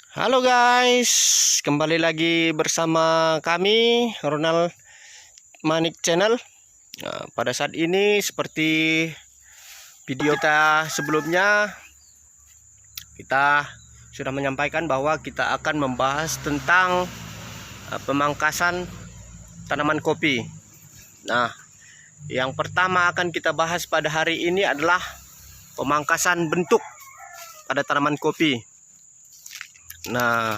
Halo guys, kembali lagi bersama kami Ronald Manik Channel. Pada saat ini seperti video kita sebelumnya, kita sudah menyampaikan bahwa kita akan membahas tentang pemangkasan tanaman kopi. Nah, yang pertama akan kita bahas pada hari ini adalah pemangkasan bentuk pada tanaman kopi. Nah,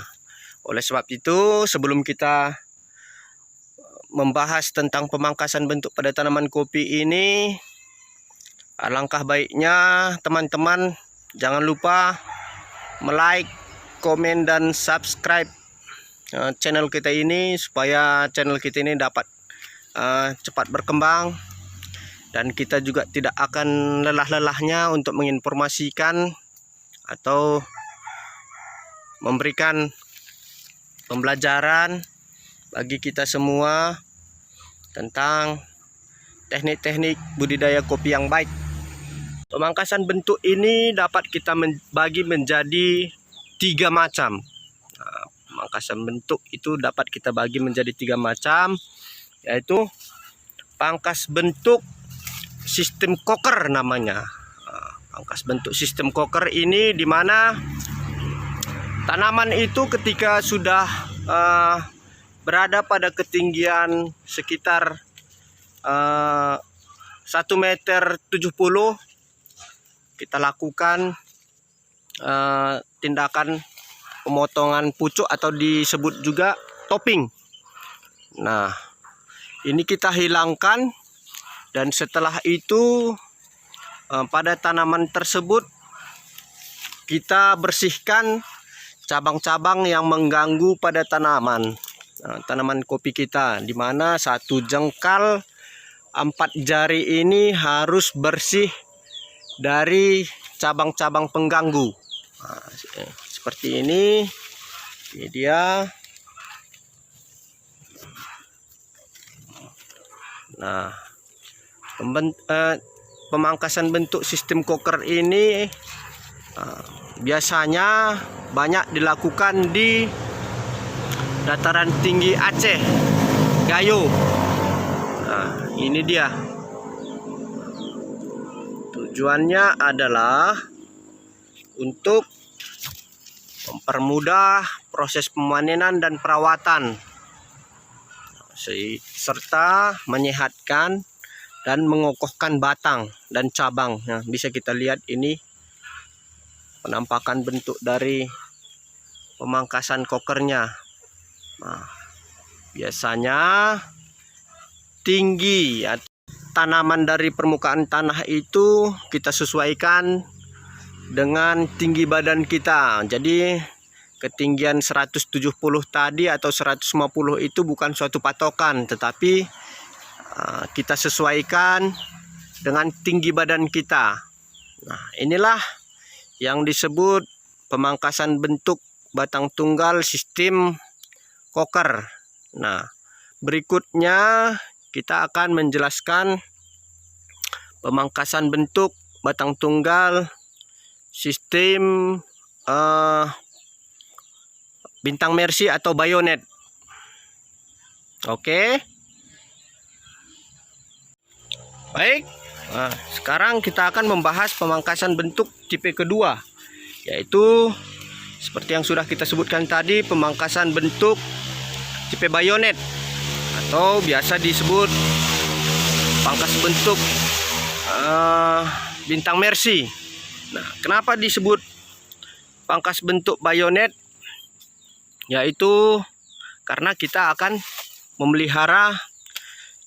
oleh sebab itu, sebelum kita membahas tentang pemangkasan bentuk pada tanaman kopi ini, alangkah baiknya teman-teman jangan lupa like, komen, dan subscribe channel kita ini supaya channel kita ini dapat cepat berkembang, dan kita juga tidak akan lelah-lelahnya untuk menginformasikan atau memberikan pembelajaran bagi kita semua tentang teknik-teknik budidaya kopi yang baik. Pemangkasan bentuk ini dapat kita bagi menjadi 3 macam. Pemangkasan bentuk itu dapat kita bagi menjadi 3 macam, yaitu pangkas bentuk sistem koker namanya. Pangkas bentuk sistem koker ini dimana tanaman itu ketika sudah berada pada ketinggian sekitar 1,70 meter, kita lakukan tindakan pemotongan pucuk atau disebut juga topping. Nah, ini kita hilangkan, dan setelah itu pada tanaman tersebut kita bersihkan cabang-cabang yang mengganggu pada tanaman kopi kita, di mana satu jengkal 4 jari ini harus bersih dari cabang-cabang pengganggu. Seperti ini dia. Nah, pemangkasan bentuk sistem koker ini biasanya banyak dilakukan di dataran tinggi Aceh, Gayo. Nah, ini dia. Tujuannya adalah untuk mempermudah proses pemanenan dan perawatan, serta menyehatkan dan mengokohkan batang dan cabang. Nah, bisa kita lihat ini penampakan bentuk dari pemangkasan kokernya. Nah, biasanya tinggi tanaman dari permukaan tanah itu kita sesuaikan dengan tinggi badan kita. Jadi ketinggian 170 tadi atau 150 itu bukan suatu patokan, tetapi kita sesuaikan dengan tinggi badan kita. Nah, inilah yang disebut pemangkasan bentuk batang tunggal sistem koker. Nah, berikutnya kita akan menjelaskan pemangkasan bentuk batang tunggal sistem bintang Mercy atau bayonet. Oke. Baik. Nah, sekarang kita akan membahas pemangkasan bentuk tipe kedua, yaitu seperti yang sudah kita sebutkan tadi, pemangkasan bentuk tipe bayonet atau biasa disebut pangkas bentuk bintang Mercy. Nah, kenapa disebut pangkas bentuk bayonet? Yaitu karena kita akan memelihara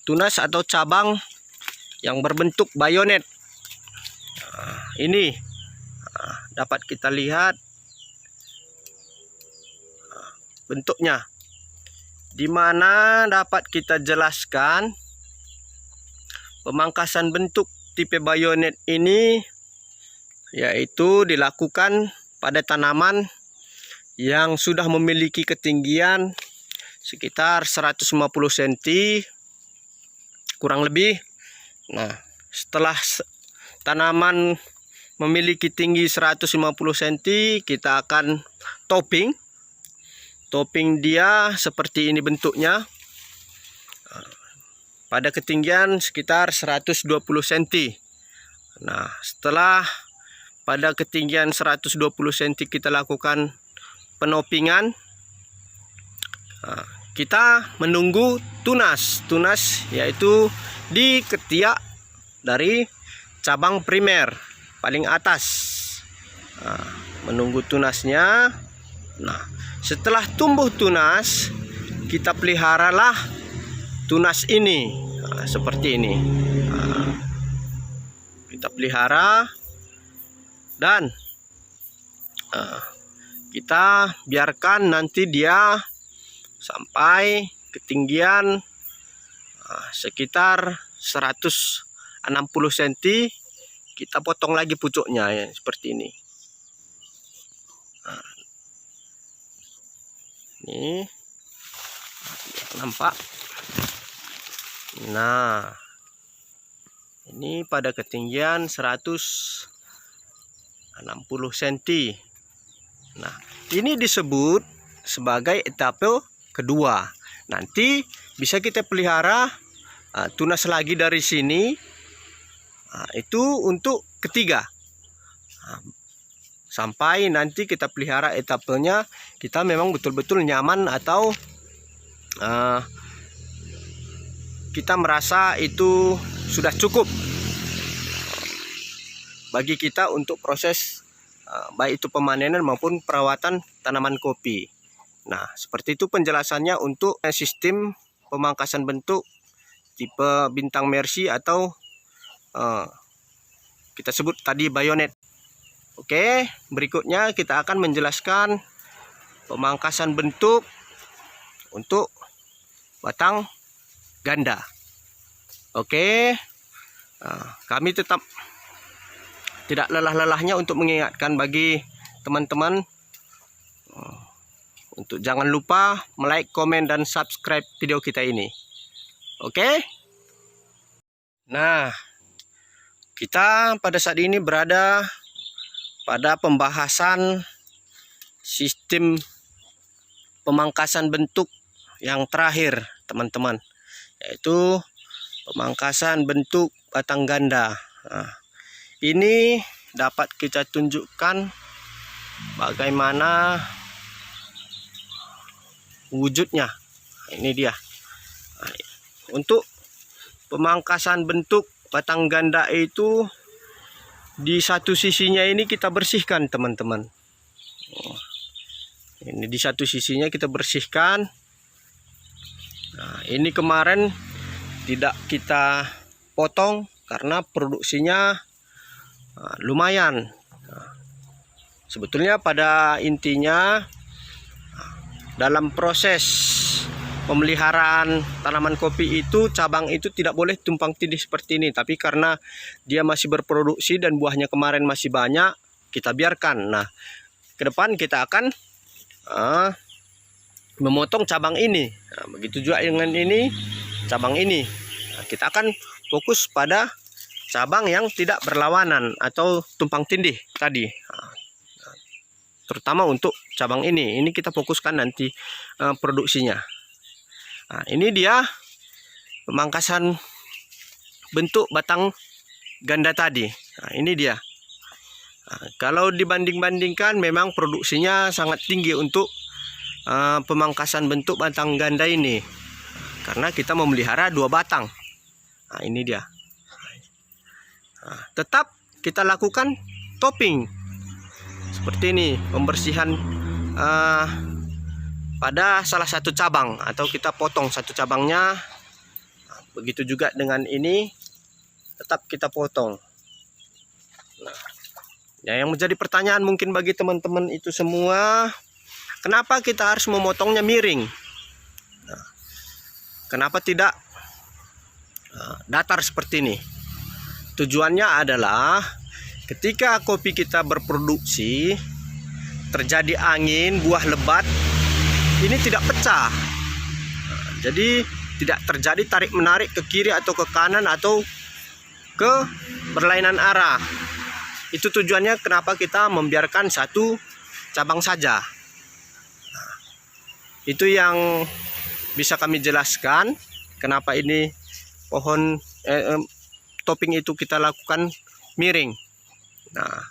tunas atau cabang yang berbentuk bayonet. Ini dapat kita lihat bentuknya, di mana dapat kita jelaskan pemangkasan bentuk tipe bayonet ini yaitu dilakukan pada tanaman yang sudah memiliki ketinggian sekitar 150 cm kurang lebih. Nah, setelah tanaman memiliki tinggi 150 cm, kita akan topping topping dia seperti ini bentuknya. Pada ketinggian sekitar 120 cm. Nah, setelah pada ketinggian 120 cm kita lakukan penopingan, kita menunggu tunas. Tunas yaitu di ketiak dari cabang primer paling atas. Menunggu tunasnya. Nah, setelah tumbuh tunas, kita peliharalah tunas ini. Seperti ini. Kita pelihara dan kita biarkan nanti dia sampai ketinggian sekitar 160 cm. Kita potong lagi pucuknya ya, seperti ini. Ini nampak. Nah, ini pada ketinggian 160 cm. Nah, ini disebut sebagai etape kedua. Nanti bisa kita pelihara tunas lagi dari sini. Itu untuk ketiga. Sampai nanti kita pelihara etapenya, kita memang betul-betul nyaman atau kita merasa itu sudah cukup bagi kita untuk proses baik itu pemanenan maupun perawatan tanaman kopi. Nah, seperti itu penjelasannya untuk sistem pemangkasan bentuk tipe bintang Mercy atau kita sebut tadi bayonet. Oke, berikutnya kita akan menjelaskan pemangkasan bentuk untuk batang ganda. Oke, kami tetap tidak lelah-lelahnya untuk mengingatkan bagi teman-teman untuk jangan lupa like, komen, dan subscribe video kita ini. Oke. Nah, kita pada saat ini berada pada pembahasan sistem pemangkasan bentuk yang terakhir, teman-teman, yaitu pemangkasan bentuk batang ganda. Nah, ini dapat kita tunjukkan bagaimana wujudnya. Ini dia. Nah, untuk pemangkasan bentuk batang ganda itu di satu sisinya ini kita bersihkan, teman-teman. Ini di satu sisinya kita bersihkan. Nah, ini kemarin tidak kita potong karena produksinya lumayan. Sebetulnya pada intinya dalam proses pemeliharaan tanaman kopi itu cabang itu tidak boleh tumpang tindih seperti ini, tapi karena dia masih berproduksi dan buahnya kemarin masih banyak, kita biarkan. Nah, ke depan kita akan memotong cabang ini. Nah, begitu juga dengan ini, cabang ini. Nah, kita akan fokus pada cabang yang tidak berlawanan atau tumpang tindih tadi. Nah, terutama untuk cabang ini kita fokuskan nanti produksinya. Nah, ini dia pemangkasan bentuk batang ganda tadi. Nah, ini dia. Nah, kalau dibanding-bandingkan memang produksinya sangat tinggi untuk pemangkasan bentuk batang ganda ini, karena kita memelihara 2 batang. Nah, ini dia. Nah, tetap kita lakukan topping seperti ini, pembersihan pada salah satu cabang atau kita potong satu cabangnya. Nah, begitu juga dengan ini, tetap kita potong. Nah, ya, yang menjadi pertanyaan mungkin bagi teman-teman itu semua, kenapa kita harus memotongnya miring? Nah, kenapa tidak datar seperti ini? Tujuannya adalah ketika kopi kita berproduksi, terjadi angin, buah lebat, ini tidak pecah. Nah, jadi tidak terjadi tarik-menarik ke kiri atau ke kanan atau ke berlainan arah. Itu tujuannya kenapa kita membiarkan satu cabang saja. Nah, Itu yang bisa kami jelaskan kenapa ini pohon topping itu kita lakukan miring. Nah,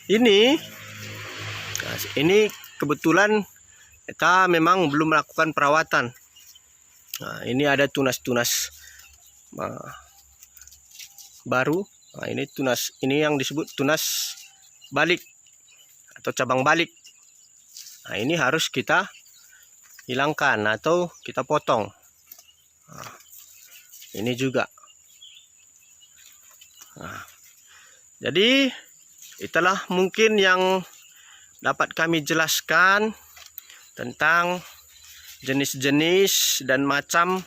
ini kebetulan kita memang belum melakukan perawatan. Nah, ini ada tunas-tunas baru. Nah, ini yang disebut tunas balik atau cabang balik. Nah, ini harus kita hilangkan atau kita potong. Nah, ini juga. Nah, jadi itulah mungkin yang dapat kami jelaskan tentang jenis-jenis dan macam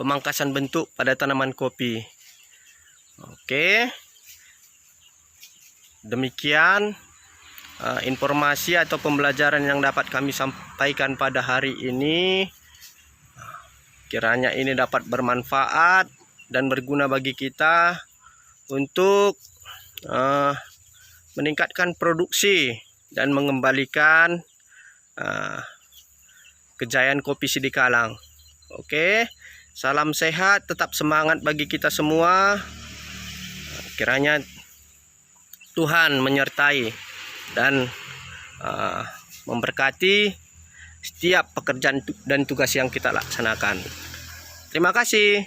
pemangkasan bentuk pada tanaman kopi. Oke, demikian informasi atau pembelajaran yang dapat kami sampaikan pada hari ini. Kiranya ini dapat bermanfaat dan berguna bagi kita untuk meningkatkan produksi dan mengembalikan kejayaan kopi Sidikalang. Oke, salam sehat, tetap semangat bagi kita semua. Kiranya Tuhan menyertai dan memberkati setiap pekerjaan dan tugas yang kita laksanakan. Terima kasih.